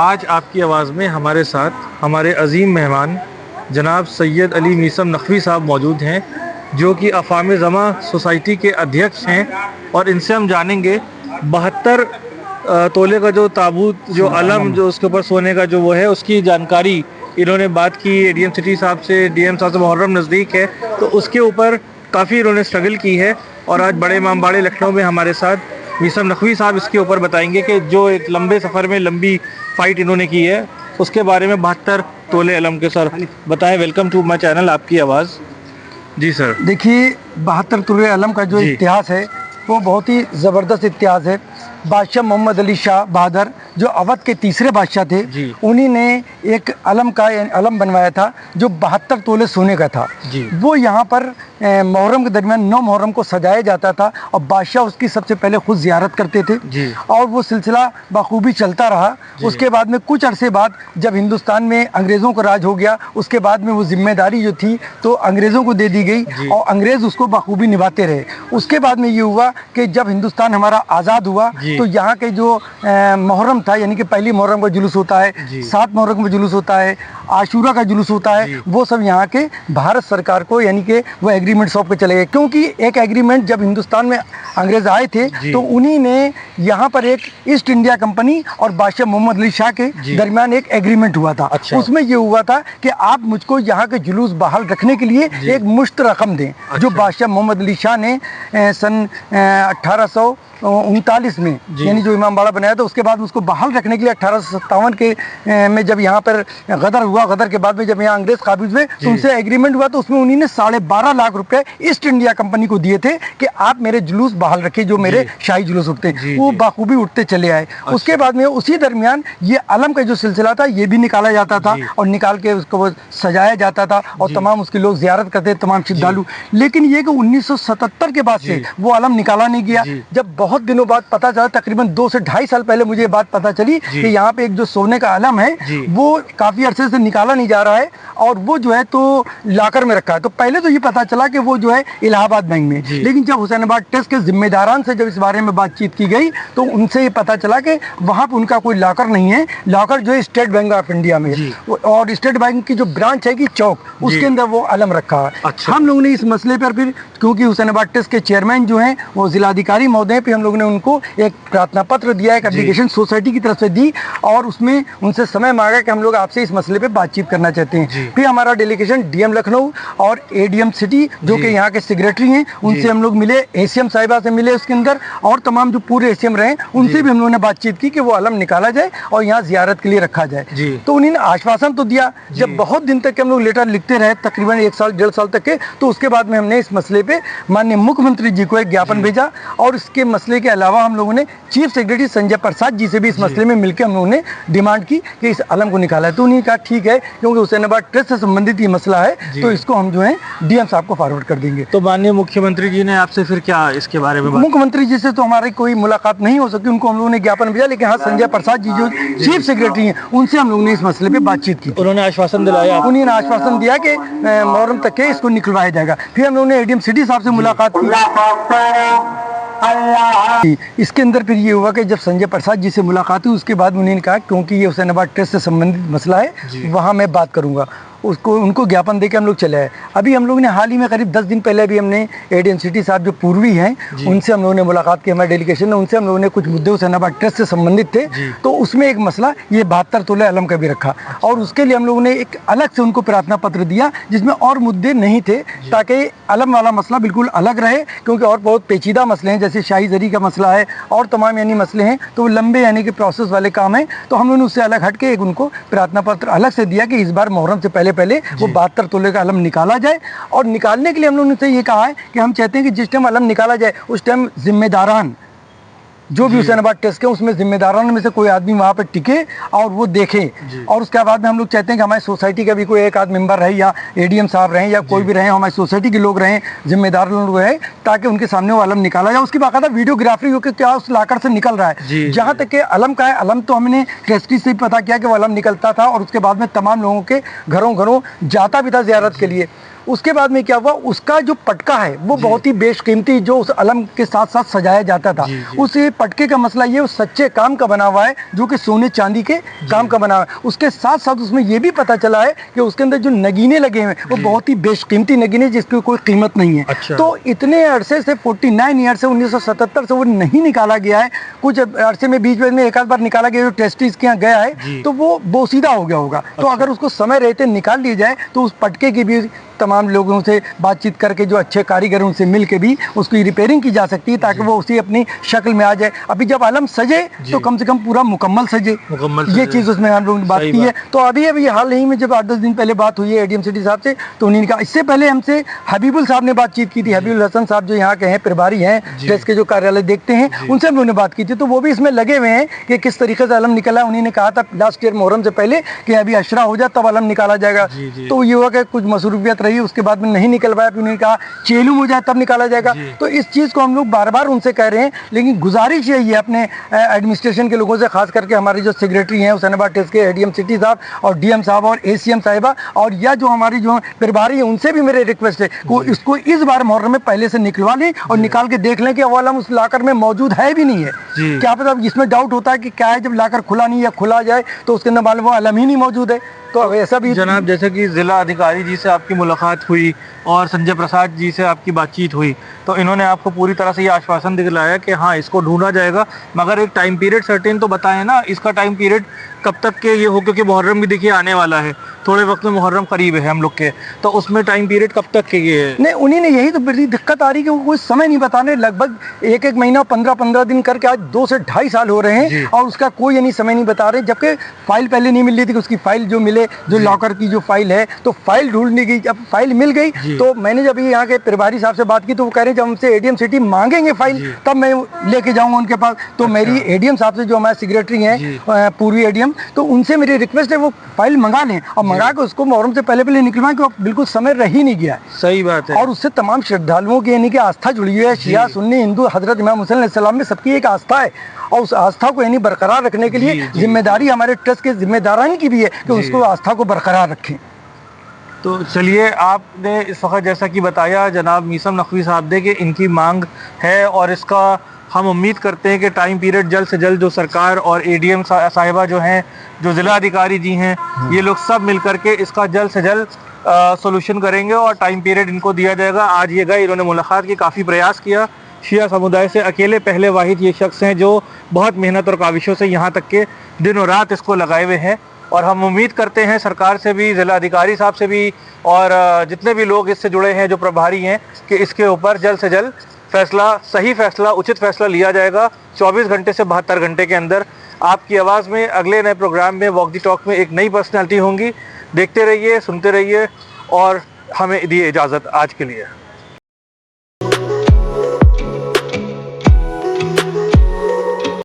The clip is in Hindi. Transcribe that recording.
आज आपकी आवाज़ में हमारे साथ हमारे अजीम मेहमान जनाब सैयद अली मीसम नकवी साहब मौजूद हैं, जो कि अफ़ाम ज़मा सोसाइटी के अध्यक्ष हैं। और इनसे हम जानेंगे 72 तोले का जो ताबूत, जो अलम, जो उसके ऊपर सोने का जो वो है, उसकी जानकारी इन्होंने बात की। एडीएम सिटी साहब से, डीएम साहब से मुहर्रम नज़दीक है तो उसके ऊपर काफ़ी इन्होंने स्ट्रगल की है। और आज बड़े इमामबाड़े लखनऊ में हमारे साथ मीसम नकवी साहब इसके ऊपर बताएंगे कि जो एक लंबे सफ़र में लंबी फ़ाइट इन्होंने की है उसके बारे में। 72 तोले अलम के सर बताएं। वेलकम टू माय चैनल, आपकी आवाज़। जी सर। देखिए, 72 तोले अलम का जो इतिहास है वो बहुत ही ज़बरदस्त इतिहास है। बादशाह मोहम्मद अली शाह बहादुर, जो अवध के तीसरे बादशाह थे, उन्हीं ने एक अलम बनवाया था जो 72 तोले सोने का था। वो यहाँ पर मुहर्रम के दरमियान 9 मुहर्रम को सजाया जाता था और बादशाह उसकी सबसे पहले खुद ज़ियारत करते थे और वो सिलसिला बखूबी चलता रहा। उसके बाद में कुछ अरसे बाद जब हिंदुस्तान में अंग्रेज़ों का राज हो गया, उसके बाद में वो जिम्मेदारी जो थी तो अंग्रेज़ों को दे दी गई और अंग्रेज़ उसको बखूबी निभाते रहे। उसके बाद में ये हुआ कि जब हिंदुस्तान हमारा आज़ाद हुआ तो यहाँ के जो मुहर्रम था, यानी कि पहली मुहर्रम का जुलूस होता है, 7 मुहर्रम का जुलूस होता है, आशूरा का जुलूस होता है, वो सब यहाँ के भारत सरकार को, यानी कि वो एग्रीमेंट सौंप के चले गए। क्योंकि एक एग्रीमेंट जब हिंदुस्तान में अंग्रेज़ आए थे तो उन्हीं ने यहाँ पर एक ईस्ट इंडिया कंपनी और बादशाह मोहम्मद अली शाह के दरमियान एक एग्रीमेंट हुआ था। उसमें ये हुआ था कि आप मुझको यहाँ के जुलूस बहाल रखने के लिए एक मुश्त रकम दें, जो बादशाह मोहम्मद अली शाह ने सन 1839 में, यानी जो इमामबाड़ा बनाया था, उसके बाद उसको बहाल रखने के लिए 1857 के में जब यहाँ पर गदर हुआ, गदर के बाद में जब यहाँ अंग्रेज काबिज हुए तो उनसे एग्रीमेंट हुआ तो उसमें उन्हीं ने 12.5 लाख रुपए ईस्ट इंडिया कंपनी को दिए थे कि आप मेरे जुलूस बहाल रखिए, जो मेरे शाही जुलूस उठते वो बाखूबी उठते चले आए। उसके बाद में उसी दरमियान ये अलम का जो सिलसिला था ये भी निकाला जाता था और निकाल के उसको सजाया जाता था और तमाम उसके लोग जियारत करते, तमाम श्रद्धालु। लेकिन ये कि 1977 के बाद से वो अलम निकाला नहीं गया। जब बहुत दिनों बाद पता चला, तकरीबन 2 से 2.5 साल पहले मुझे ये बात पता चली कि यहाँ पे एक जो सोने का अलम है वो काफी अरसे से निकाला नहीं जा रहा है और वो जो है तो लाकर में रखा है। तो पहले तो ये पता चला कि वो जो है इलाहाबाद बैंक में, लेकिन जब हुसैनाबाद ट्रस्ट के जिम्मेदारान से जब इस बारे में बातचीत की गई तो उनसे ये पता चला कि वहाँ पे उनका कोई लॉकर नहीं है। लॉकर जो है स्टेट बैंक ऑफ इंडिया में, और स्टेट बैंक की जो ब्रांच है कि चौक, उसके अंदर वो अलम रखा है। हम लोगों ने इस मसले पर फिर, क्योंकि हुसैनाबाद ट्रस्ट के चेयरमैन जो हैं वो जिलाधिकारी महोदय पे, हम लोगों ने उनको एक प्रार्थना पत्र दिया, एक एप्लीकेशन सोसाइटी की तरफ से दी और उसमें उनसे समय मांगा कि हम लोग आपसे इस मसले पे बातचीत करना चाहते हैं। फिर हमारा डेलीगेशन डीएम लखनऊ और एडीएम सिटी, जो कि यहाँ के सेक्रेटरी हैं, उनसे हम लोग मिले, एसीएम साहिबा से मिले उसके अंदर, और तमाम जो पूरे एसीएम रहे उनसे भी हम लोगों ने बातचीत की कि वो अलम निकाला जाए और यहाँ जियारत के लिए रखा जाए। तो उन्होंने आश्वासन तो दिया। जब बहुत दिन तक हम लोग लेटर लिखते रहे, तकरीबन 1 साल 1.5 साल तक के, तो उसके बाद में हमने इस मसले पे माननीय मुख्यमंत्री जी को एक ज्ञापन भेजा और इसके मसले के अलावा हम लोगों ने चीफ सेक्रेटरी संजय प्रसाद जी से भी इस मसले में मिलकर हम लोगों ने डिमांड की कि इस अलम को निकाला है। तो उन्होंने कहा ठीक है, क्योंकि हुसैनाबाद ट्रस्ट से संबंधित ये मसला है तो इसको हम जो है डीएम साहब को फॉरवर्ड कर देंगे। तो माननीय मुख्यमंत्री जी ने आपसे फिर क्या इसके बारे में? मुख्यमंत्री जी से तो हमारी कोई मुलाकात नहीं हो सकी, उनको हम लोगों ने ज्ञापन भेजा, लेकिन हाँ संजय प्रसाद जी जो चीफ सेक्रेटरी हैं उनसे हम लोगों ने इस मसले पे बातचीत की। उन्होंने आश्वासन दिलाया? उन्होंने आश्वासन दिया कि मुहर्रम तक के इसको निकलवाया जाएगा। फिर हम लोगों ने एडीएम सिटी साहब से मुलाकात की। इसके अंदर फिर ये हुआ कि जब संजय प्रसाद जी से मुलाकात हुई उसके बाद उन्होंने कहा क्योंकि ये हुसैनाबाद ट्रस्ट से संबंधित मसला है, वहाँ मैं बात करूँगा। उनको ज्ञापन देकर हम लोग चले आए। अभी हम लोग ने हाल ही में करीब 10 दिन पहले भी हमने एडीएम सिटी साहब जो पूर्वी हैं उनसे हम लोगों ने मुलाकात की, हमारे डेलीगेशन ने, उनसे हम लोगों ने कुछ मुद्दे हुसैनाबाद ट्रस्ट से संबंधित थे तो उसमें एक मसला ये 72 तोले अलम का भी रखा और उसके लिए हम लोगों ने एक अलग से उनको प्रार्थना पत्र दिया जिसमें और मुद्दे नहीं थे, ताकि अलम वाला मसला बिल्कुल अलग रहे, क्योंकि और बहुत पेचीदा मसले हैं, जैसे शाही जरी का मसला है और तमाम यानी मसले हैं, तो वो लंबे यानी कि प्रोसेस वाले काम हैं। तो हम लोगों ने उससे अलग हट के एक उनको प्रार्थना पत्र अलग से दिया कि इस बार मुहर्रम से पहले वो 72 तोले का अलम निकाला जाए। और निकालने के लिए हम लोगों ने ये कहा है कि हम चाहते हैं कि जिस टाइम अलम निकाला जाए उस टाइम जिम्मेदारान जो भी हुसैनाबाद ट्रस्ट के उसमें जिम्मेदारान में से कोई आदमी वहाँ पर टिके और वो देखे। और उसके बाद में हम लोग चाहते हैं कि हमारी सोसाइटी का भी कोई एक आध मेंबर रहे या एडीएम साहब रहें या कोई भी रहे, हमारी सोसाइटी के लोग रहें, जिम्मेदार लोग रहें, ताकि उनके सामने वो अलम निकाला जाए। उसकी बाकायदा वीडियोग्राफी हो कि क्या उस लाकर से निकल रहा है। जहाँ तक कि अलम का है, अलम तो हमने ट्रस्टी से पता किया कि वो अलम निकलता था और उसके बाद में तमाम लोगों के घरों जाता भी था जियारत के लिए। उसके बाद में क्या हुआ, उसका जो पटका है वो बहुत ही बेशकीमती, जो उस अलम के साथ साथ सजाया जाता था, उस पटके का मसला ये सच्चे काम का बना हुआ है, जो कि सोने चांदी के काम का बना हुआ है। उसके साथ साथ उसमें ये भी पता चला है कि उसके अंदर जो नगीने लगे हुए हैं वो बहुत ही बेशकीमती नगीने, जिसकी कोई कीमत नहीं है। अच्छा। तो इतने अरसे से 49 ईयर से 1977 से वो नहीं निकाला गया है। कुछ अरसे में बीच में एक आध बार निकाला गया, जो टेस्टिस के यहाँ गया है तो वो बोसीदा हो गया होगा। तो अगर उसको समय रहते निकाल लिया जाए तो उस पटके की भी तमाम लोगों से बातचीत करके, जो अच्छे कारीगर उनसे मिल के भी उसकी रिपेयरिंग की जा सकती है, ताकि वो उसी अपनी शक्ल में आ जाए। अभी जब आलम सजे तो कम से कम पूरा मुकम्मल सजे, ये चीज़ उसमें हम लोगों ने बात की है। तो अभी हाल ही में जब 8-10 दिन पहले बात हुई है एडीएम सिटी साहब से, तो उन्होंने कहा, इससे पहले हमसे हबीबुल साहब ने बातचीत की थी, हबीबुल हसन साहब जो यहाँ के हैं, प्रभारी हैं, प्रेस के जो कार्यालय देखते हैं, उनसे हम लोगों ने बात की थी। तो वो भी इसमें लगे हुए हैं कि किस तरीके से आलम निकला। उन्होंने कहा था लास्ट ईयर मुहर्रम से पहले कि अभी अशरा हो जाए तब आलम निकाला जाएगा। तो ये हुआ कि कुछ मसरूफियत रही, उसके बाद में नहीं निकल पाया। फिर उन्होंने कहा चेलूम हो जाए तब निकाला जाएगा। तो इस चीज़ को हम लोग बार बार उनसे कह रहे हैं, लेकिन गुजारिश यही है अपने एडमिनिस्ट्रेशन के लोगों से, खास करके हमारे जो सेक्रेटरी हैं हुसैनाबाद टेस्ट के एडीएम सिटी साहब और डीएम साहब और एसीएम साहिबा, और या जो हमारी जो प्रभारी है, उनसे भी मेरे रिक्वेस्ट है कि इसको इस बार मुहर्रम में पहले से निकलवा लें और निकाल के देख लें कि वो आलम उस लाकर में मौजूद है भी नहीं है। क्या पता इसमें डाउट होता है कि क्या है, जब लाकर खुला नहीं या खुला जाए तो उसके अंदर मालूम वो आलम ही नहीं मौजूद है। तो ऐसा भी जनाब, जैसे कि ज़िला अधिकारी जी से आपकी मुलाकात हुई और संजय प्रसाद जी से आपकी बातचीत हुई, तो इन्होंने आपको पूरी तरह से ये आश्वासन दिलाया कि हाँ इसको ढूंढा जाएगा, मगर एक टाइम पीरियड सर्टेन तो बताएं ना, इसका टाइम पीरियड कब तक के ये हो, क्योंकि मुहर्रम भी देखिए आने वाला है, थोड़े वक्त में मुहर्रम करीब है हम लोग के, तो उसमें टाइम पीरियड कब तक के ये है? नहीं, उन्हीं ने यही तो बड़ी दिक्कत आ रही है कि वो कोई समय नहीं बता रहे। लगभग एक महीना 15 दिन करके आज 2 से 2.5 साल हो रहे हैं और उसका कोई नहीं समय नहीं बता रहे। जबकि फाइल पहले नहीं मिल रही थी कि उसकी फाइल जो मिले, जो लॉकर की जो फाइल है, तो फाइल ढूंढनी गई। जब फाइल मिल गई तो मैंने जब यहाँ के प्रभारी साहब से बात की तो वो कह रहे हैं जब हमसे एडीएम सिटी मांगेंगे फाइल तब मैं लेके जाऊंगा उनके पास। तो मेरी एडीएम साहब से, जो हमारे सेक्रेटरी हैं पूर्वी एडीएम, तो उनसे मेरी रिक्वेस्ट है वो फाइल मंगा लें और मंगा के उसको मुहर्रम से पहले निकलवाएं, कि बिल्कुल समय रह ही नहीं गया है। सही बात है। और उससे तमाम श्रद्धालुओं की यानी कि आस्था जुड़ी हुई है। शिया, सुन्नी, हिंदू, हजरत इमाम हुसैन अलैहिस्सलाम में सबकी एक आस्था है, और उस आस्था को यानी बरकरार रखने के लिए जिम्मेदारी हमारे ट्रस्ट के जिम्मेदारान की भी है कि उसको आस्था को बरकरार रखें। तो चलिए, आपने इस वक्त जैसा कि बताया जनाब मीसम नकवी साहब ने कि इनकी मांग है, और इसका हम उम्मीद करते हैं कि टाइम पीरियड जल्द से जल्द जो सरकार और एडीएम साहिबा जो हैं, जो ज़िला अधिकारी जी हैं, ये लोग सब मिल करके इसका जल्द से जल्द सोल्यूशन करेंगे और टाइम पीरियड इनको दिया जाएगा। आज ये गए, इन्होंने मुलाकात की, काफ़ी प्रयास किया। शिया समुदाय से अकेले पहले वाहिद ये शख्स हैं जो बहुत मेहनत और काविशों से यहाँ तक के दिन और रात इसको लगाए हुए हैं, और हम उम्मीद करते हैं सरकार से भी, ज़िला अधिकारी साहब से भी, और जितने भी लोग इससे जुड़े हैं जो प्रभारी हैं, कि इसके ऊपर जल्द से जल्द फैसला, सही फैसला, उचित फैसला लिया जाएगा 24 घंटे से 72 घंटे के अंदर। आपकी आवाज़ में अगले नए प्रोग्राम में वॉक दी टॉक में एक नई पर्सनैलिटी होंगी। देखते रहिए, सुनते रहिए, और हमें दिए इजाज़त आज के लिए।